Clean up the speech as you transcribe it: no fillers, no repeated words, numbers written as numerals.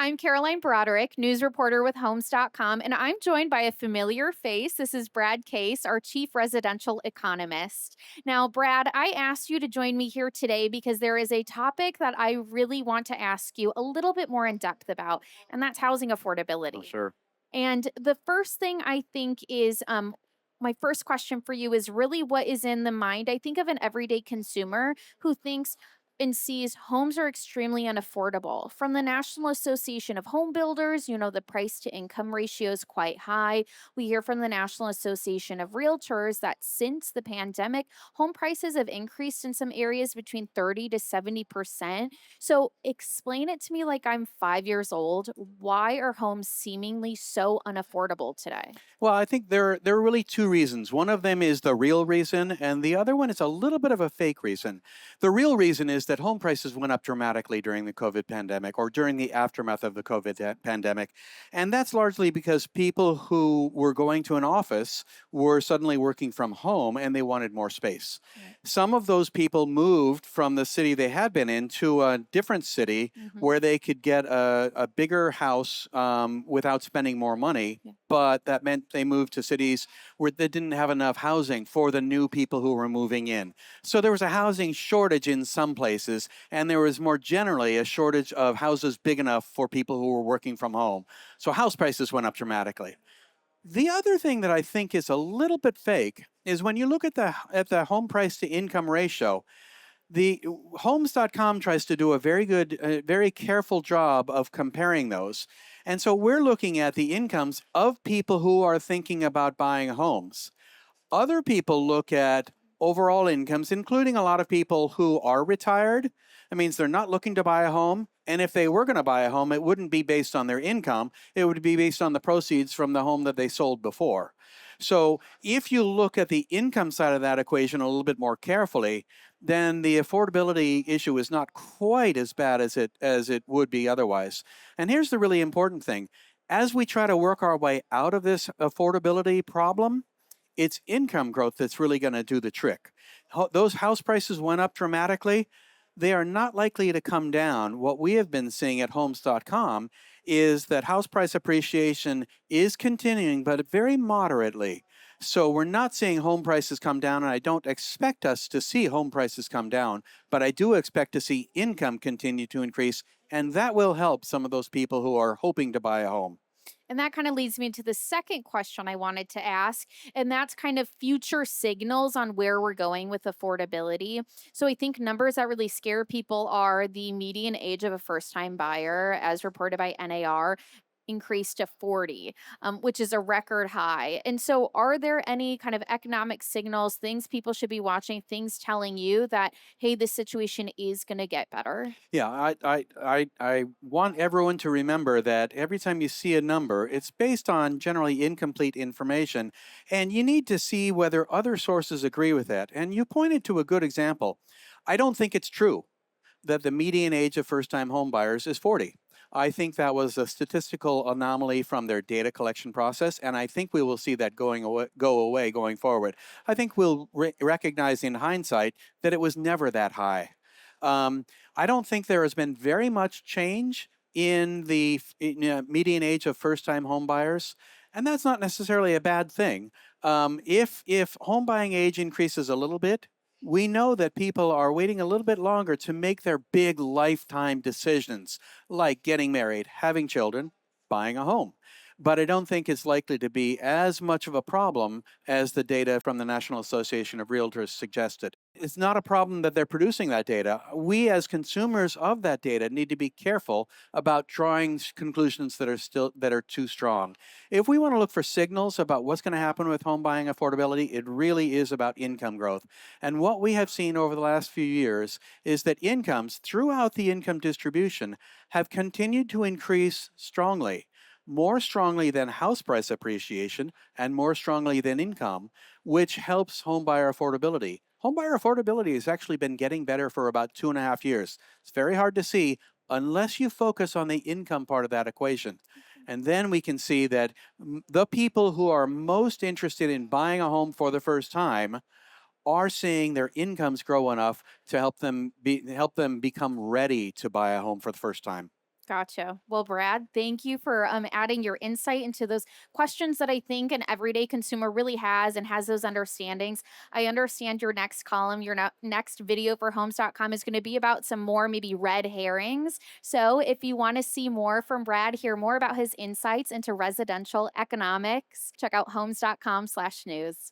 I'm Caroline Broderick, news reporter with Homes.com, and I'm joined by a familiar face. This is Brad Case, our chief residential economist. Now, Brad, I asked you to join me here today because there is a topic that I really want to ask you a little bit more in depth about, and that's housing Oh, affordability. sure. And the first thing I think is my first question for you is really what is in the mind, I think, of an everyday consumer who thinks and sees homes are extremely unaffordable. From the National Association of Home Builders, the price to income ratio is quite high. We hear from the National Association of Realtors that since the pandemic, home prices have increased in some areas between 30 to 70%. So explain it to me like I'm 5 years old. Why are homes seemingly so unaffordable today? Well, I think there are really two reasons. One of them is the real reason, and the other one is a little bit of a fake reason. The real reason is that home prices went up dramatically during the COVID pandemic or during the aftermath of the pandemic. And that's largely because people who were going to an office were suddenly working from home and they wanted more space. Right. Some of those people moved from the city they had been in to a different city Hmm. where they could get a bigger house without spending more money, Yeah. but that meant they moved to cities where they didn't have enough housing for the new people who were moving in. So there was a housing shortage in some places, and there was more generally a shortage of houses big enough for people who were working from home. So house prices went up dramatically. The other thing that I think is a little bit fake is when you look at the home price to income ratio, the Homes.com tries to do a very good, very careful job of comparing those. And so we're looking at the incomes of people who are thinking about buying homes. Other people look at overall incomes, including a lot of people who are retired. That means they're not looking to buy a home. And if they were going to buy a home, it wouldn't be based on their income. It would be based on the proceeds from the home that they sold before. So if you look at the income side of that equation a little bit more carefully, then the affordability issue is not quite as bad as it would be otherwise. And here's the really important thing. As we try to work our way out of this affordability problem, it's income growth that's really going to do the trick. Those house prices went up dramatically. They are not likely to come down. What we have been seeing at Homes.com is that house price appreciation is continuing, but very moderately. So we're not seeing home prices come down, and I don't expect us to see home prices come down, but I do expect to see income continue to increase, and that will help some of those people who are hoping to buy a home. And that kind of leads me to the second question I wanted to ask, and that's kind of future signals on where we're going with affordability. So I think numbers that really scare people are the median age of a first time buyer, as reported by NAR, increased to 40, which is a record high. And so, are there any kind of economic signals, things people should be watching, things telling you that, hey, this situation is going to get better? Yeah, I want everyone to remember that every time you see a number, it's based on generally incomplete information, and you need to see whether other sources agree with that. And you pointed to a good example. I don't think it's true that the median age of first time home buyers is 40. I think that was a statistical anomaly from their data collection process, and I think we will see that go away going forward. I think we'll recognize in hindsight that it was never that high. Um, I don't think there has been very much change in the median age of first time home buyers, and that's not necessarily a bad thing. If home buying age increases a little bit, we know that people are waiting a little bit longer to make their big lifetime decisions, like getting married, having children, buying a home. But I don't think it's likely to be as much of a problem as the data from the National Association of Realtors suggested. It's not a problem that they're producing that data. We, as consumers of that data, need to be careful about drawing conclusions that are too strong. If we want to look for signals about what's going to happen with home buying affordability, it really is about income growth. And what we have seen over the last few years is that incomes throughout the income distribution have continued to increase strongly, more strongly than house price appreciation and more strongly than income, which helps homebuyer affordability. Homebuyer affordability has actually been getting better for about 2.5 years. It's very hard to see unless you focus on the income part of that equation. And then we can see that the people who are most interested in buying a home for the first time are seeing their incomes grow enough to help them become ready to buy a home for the first time. Gotcha. Well, Brad, thank you for adding your insight into those questions that I think an everyday consumer really has and has those understandings. I understand your next column, your next video for Homes.com is going to be about some more maybe red herrings. So if you want to see more from Brad, hear more about his insights into residential economics, check out Homes.com/news.